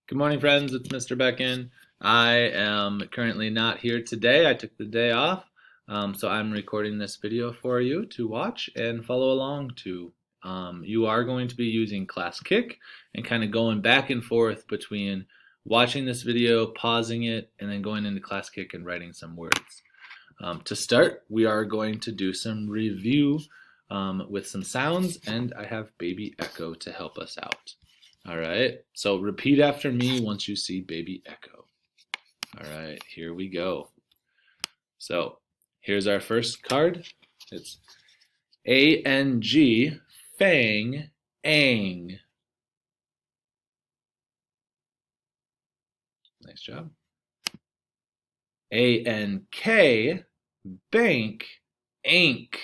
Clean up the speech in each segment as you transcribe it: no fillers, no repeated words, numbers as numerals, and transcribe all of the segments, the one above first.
Good morning, friends. It's Mr. Becken. I am currently not here today. I took the day off, so I'm recording this video for you to watch and follow along to. You are going to be using Class Kick and kind of going back and forth between watching this video, pausing it, and then going into Class Kick and writing some words. To start, we are going to do some review with some sounds, and I have Baby Echo to help us out. All right, so repeat after me once you see Baby Echo. All right, here we go. So here's our first card. It's A-N-G, fang, ang. Nice job. A-N-K, bank, ank.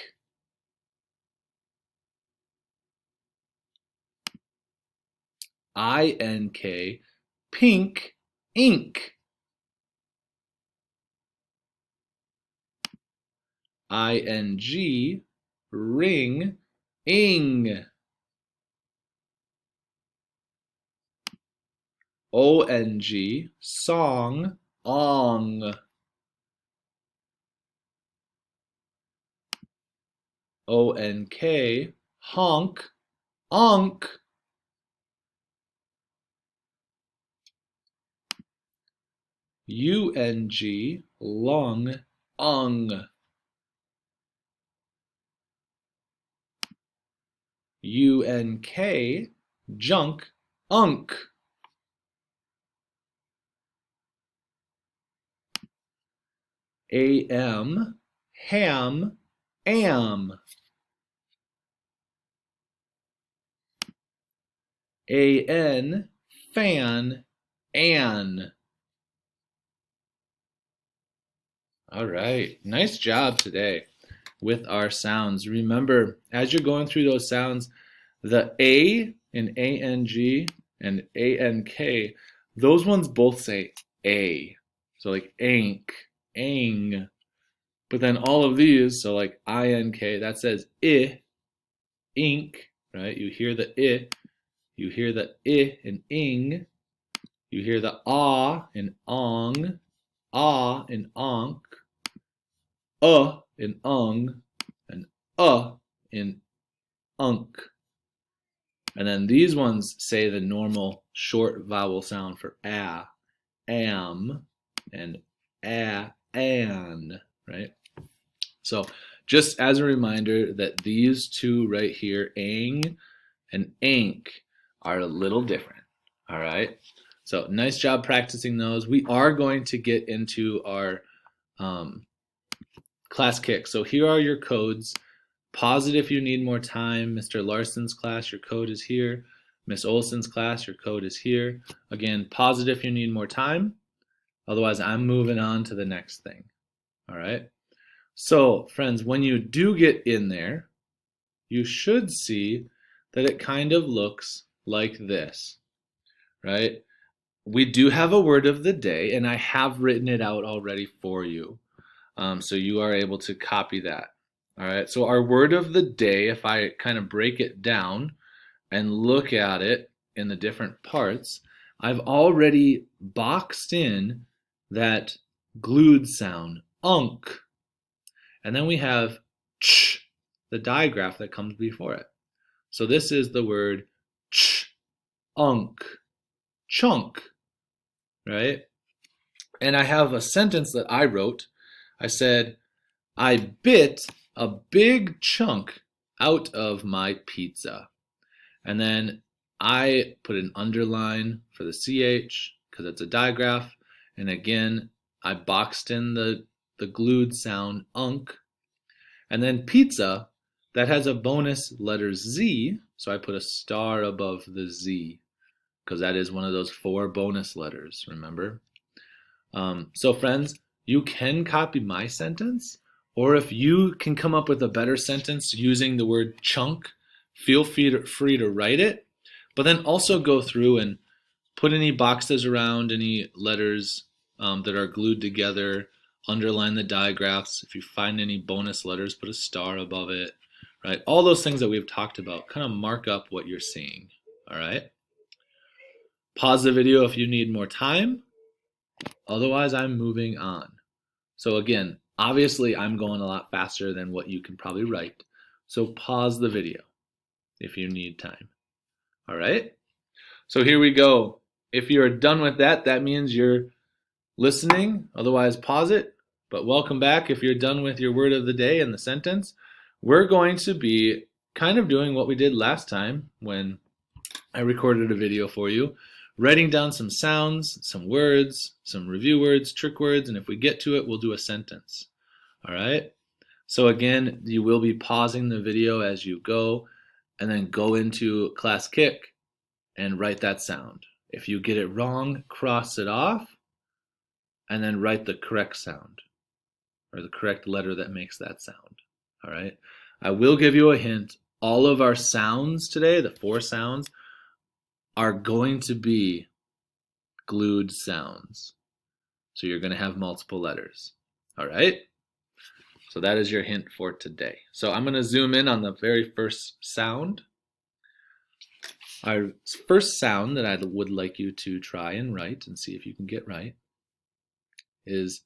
I-N-K, pink, ink. I-N-G, ring, ing. O-N-G, song, ong. O-N-K, honk, onk. U-N-G, lung, ung. U-N-K, junk, unk. A-M, ham, am. A-N, fan, an. All right, nice job today with our sounds. Remember, as you're going through those sounds, the A in A-N-G and A-N-K, those ones both say A. So like ank, ang. But then all of these, so like I-N-K, that says I, ink, right? You hear the I, you hear the I in ing, you hear the ah in ong, ah in onk, in ung, and in unk. And then these ones say the normal short vowel sound for a, am, and an, right? So just as a reminder that these two right here, ang and ank, are a little different, all right? So nice job practicing those. We are going to get into our Class Kick. So here are your codes. Pause it if you need more time. Mr. Larson's class, your code is here. Miss Olson's class, your code is here. Again, pause it if you need more time. Otherwise, I'm moving on to the next thing. All right? So, friends, when you do get in there, you should see that it kind of looks like this, right? We do have a word of the day, and I have written it out already for you. So you are able to copy that. All right, so our word of the day, if I kind of break it down and look at it in the different parts, I've already boxed in that glued sound, unk. And then we have ch, the digraph that comes before it. So this is the word ch, unk, chunk, right? And I have a sentence that I wrote. I said, I bit a big chunk out of my pizza. And then I put an underline for the CH because it's a digraph. And again, I boxed in the glued sound unk. And then pizza, that has a bonus letter Z. So I put a star above the Z because that is one of those 4 bonus letters, remember? So friends, you can copy my sentence, or if you can come up with a better sentence using the word chunk, feel free to write it, but then also go through and put any boxes around any letters that are glued together, underline the digraphs. If you find any bonus letters, put a star above it, right? All those things that we've talked about, kind of mark up what you're seeing, all right? Pause the video if you need more time. Otherwise, I'm moving on. So again, obviously I'm going a lot faster than what you can probably write. So pause the video if you need time. All right? So here we go. If you're done with that, that means you're listening. Otherwise, pause it. But welcome back. If you're done with your word of the day and the sentence, we're going to be kind of doing what we did last time when I recorded a video for you, writing down some sounds, some words, some review words, trick words, and if we get to it, we'll do a sentence. All right? So again, you will be pausing the video as you go, and then go into class kick and write that sound. If you get it wrong, cross it off, and then write the correct sound, or the correct letter that makes that sound. All right? I will give you a hint. All of our sounds today, the 4 sounds, are going to be glued sounds. So you're going to have multiple letters. All right? So that is your hint for today. So I'm going to zoom in on the very first sound. Our first sound that I would like you to try and write and see if you can get right is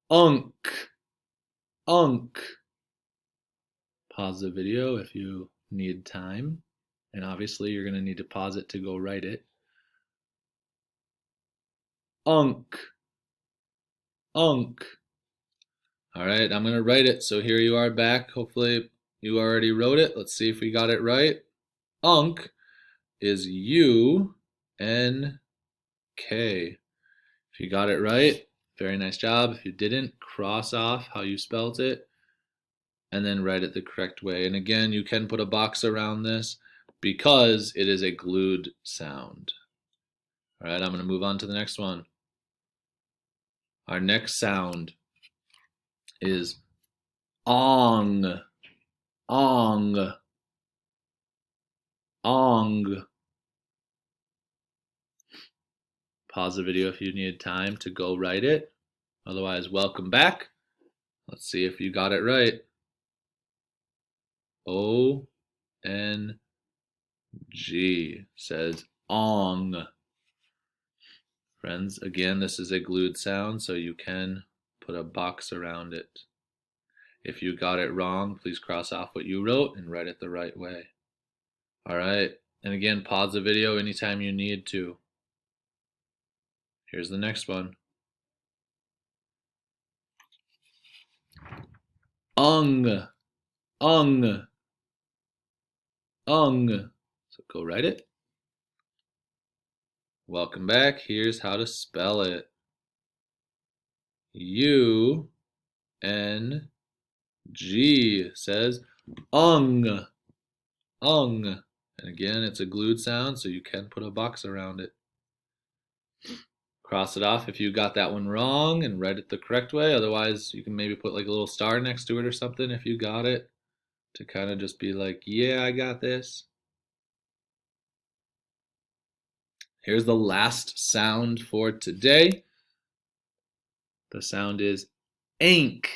unk. Unk. Pause the video if you need time. And obviously you're going to need to pause it to go write it. Unk. Unk. All right, I'm going to write it. So here you are back. Hopefully you already wrote it. Let's see if we got it right. Unk is U-N-K. If you got it right, very nice job. If you didn't, cross off how you spelled it and then write it the correct way. And again, you can put a box around this because it is a glued sound. All right, I'm going to move on to the next one. Our next sound is ong. Ong. Ong. Pause the video if you need time to go write it. Otherwise, welcome back. Let's see if you got it right. O-N-G says ong. Friends, again, this is a glued sound, so you can put a box around it. If you got it wrong, please cross off what you wrote and write it the right way. All right, and again, pause the video anytime you need to. Here's the next one. Ung. Ung. Ung. So go write it. Welcome back. Here's how to spell it. U-N-G says ung. Ung. And again, it's a glued sound, so you can put a box around it. Cross it off if you got that one wrong and write it the correct way. Otherwise, you can maybe put like a little star next to it or something if you got it, to kind of just be like, yeah, I got this. Here's the last sound for today. The sound is ink.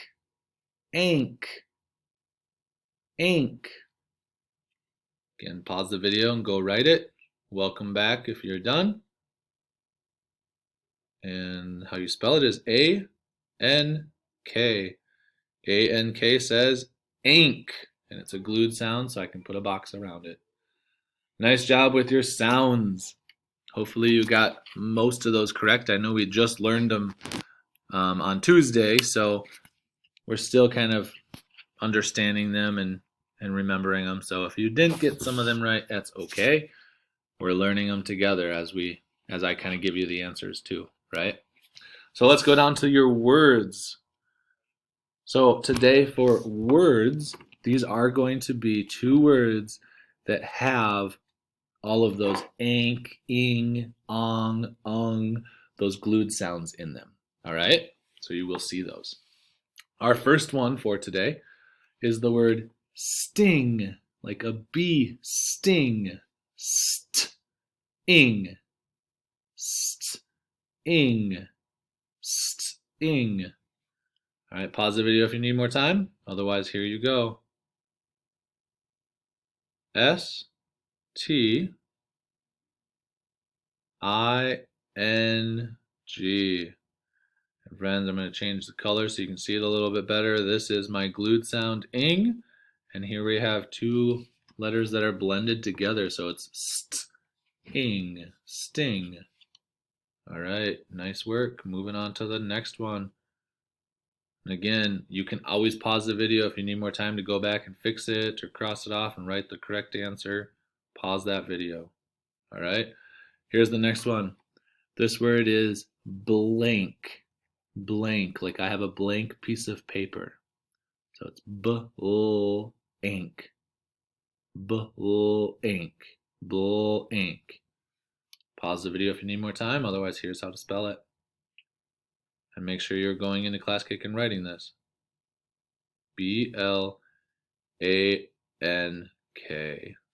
Ink. Ink. Again, pause the video and go write it. Welcome back if you're done. And how you spell it is A-N-K. A-N-K says ink. And it's a glued sound, so I can put a box around it. Nice job with your sounds. Hopefully you got most of those correct. I know we just learned them on Tuesday, so we're still kind of understanding them and remembering them. So if you didn't get some of them right, that's okay. We're learning them together as I kind of give you the answers too, right? So let's go down to your words. So today for words, these are going to be 2 words that have all of those ank, ing, ong, ung, those glued sounds in them. All right? So you will see those. Our first one for today is the word sting, like a bee sting. St-ing. St-ing. St-ing. All right, pause the video if you need more time. Otherwise, here you go. S-T I-N-G. Friends, I'm going to change the color so you can see it a little bit better. This is my glued sound ing, and here we have two letters that are blended together, so it's st-ing, sting. All right, nice work. Moving on to the next one. And again, you can always pause the video if you need more time to go back and fix it or cross it off and write the correct answer. Pause that video. All right, here's the next one. This word is blank. Blank, like I have a blank piece of paper. So it's blank. Blank. Blank. Pause the video if you need more time, otherwise here's how to spell it. And make sure you're going into ClassKick and writing this. B-L-A-N-K.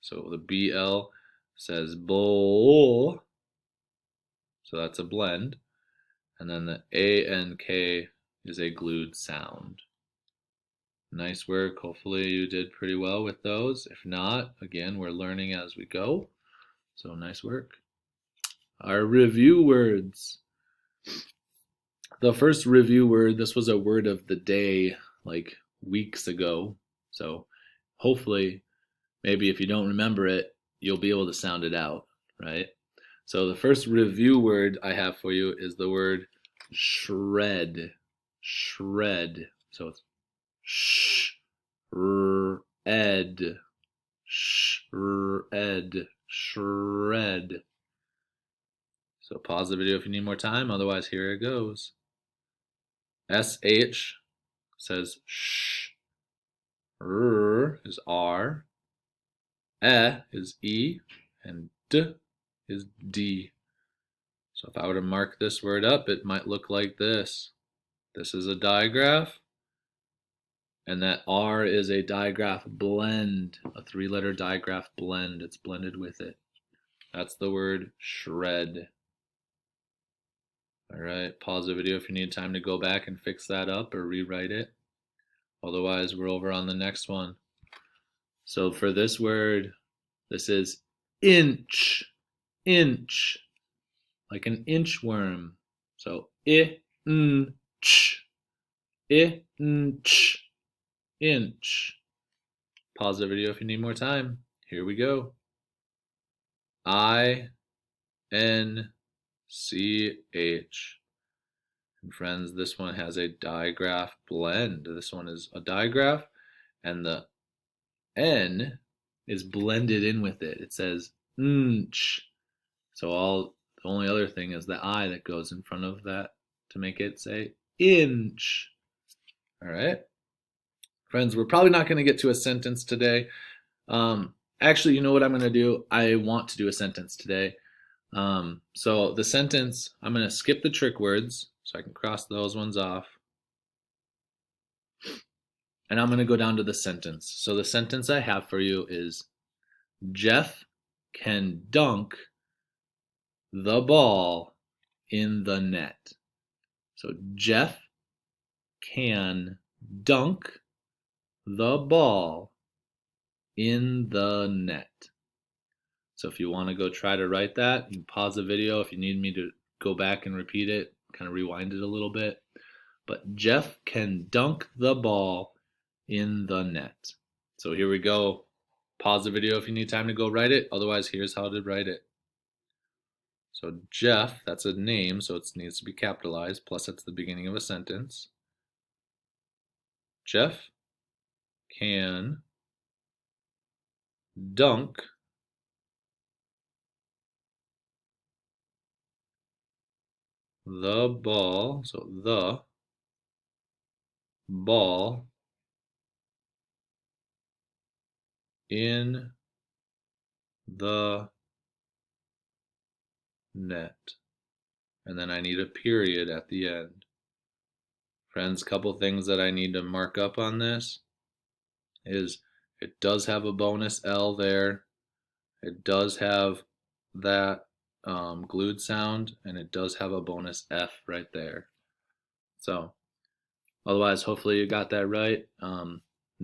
So the B-L says bull, so that's a blend. And then the A-N-K is a glued sound. Nice work. Hopefully you did pretty well with those. If not, again, we're learning as we go. So nice work. Our review words. The first review word, this was a word of the day like weeks ago. So hopefully, maybe if you don't remember it, you'll be able to sound it out, right? So the first review word I have for you is the word shred. Shred. So it's shred. Shred. Shred. So pause the video if you need more time, otherwise here it goes. SH says sh. R is R. E is E. And D is D. So if I were to mark this word up, it might look like this. This is a digraph. And that R is a digraph blend, a three-letter digraph blend. It's blended with it. That's the word shred. All right, pause the video if you need time to go back and fix that up or rewrite it. Otherwise, we're over on the next one. So for this word, this is inch. Inch. Like an inchworm. So inch. Inch. Inch. Pause the video if you need more time. Here we go. I-N-C-H. And friends, this one has a digraph blend. This one is a digraph, and the N is blended in with it. It says inch. So the only other thing is the I that goes in front of that to make it say inch. All right. Friends, we're probably not going to get to a sentence today. Actually, you know what I'm going to do? I want to do a sentence today. So the sentence, I'm going to skip the trick words so I can cross those ones off. And I'm going to go down to the sentence. So the sentence I have for you is, Jeff can dunk the ball in the net. So Jeff can dunk the ball in the net. So if you want to go try to write that, you can pause the video if you need me to go back and repeat it, kind of rewind it a little bit. But Jeff can dunk the ball in the net. So here we go. Pause the video if you need time to go write it. Otherwise, here's how to write it. So Jeff, that's a name, so it needs to be capitalized, plus it's the beginning of a sentence. Jeff can dunk the ball, so the ball in the net. And then I need a period at the end. Friends, couple things that I need to mark up on this is it does have a bonus L there. It does have that glued sound, and it does have a bonus F right there. So otherwise, hopefully you got that right.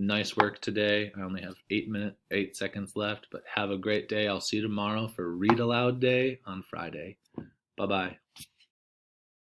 Nice work today. I only have 8 seconds left, but have a great day. I'll see you tomorrow for Read Aloud Day on Friday. Bye-bye.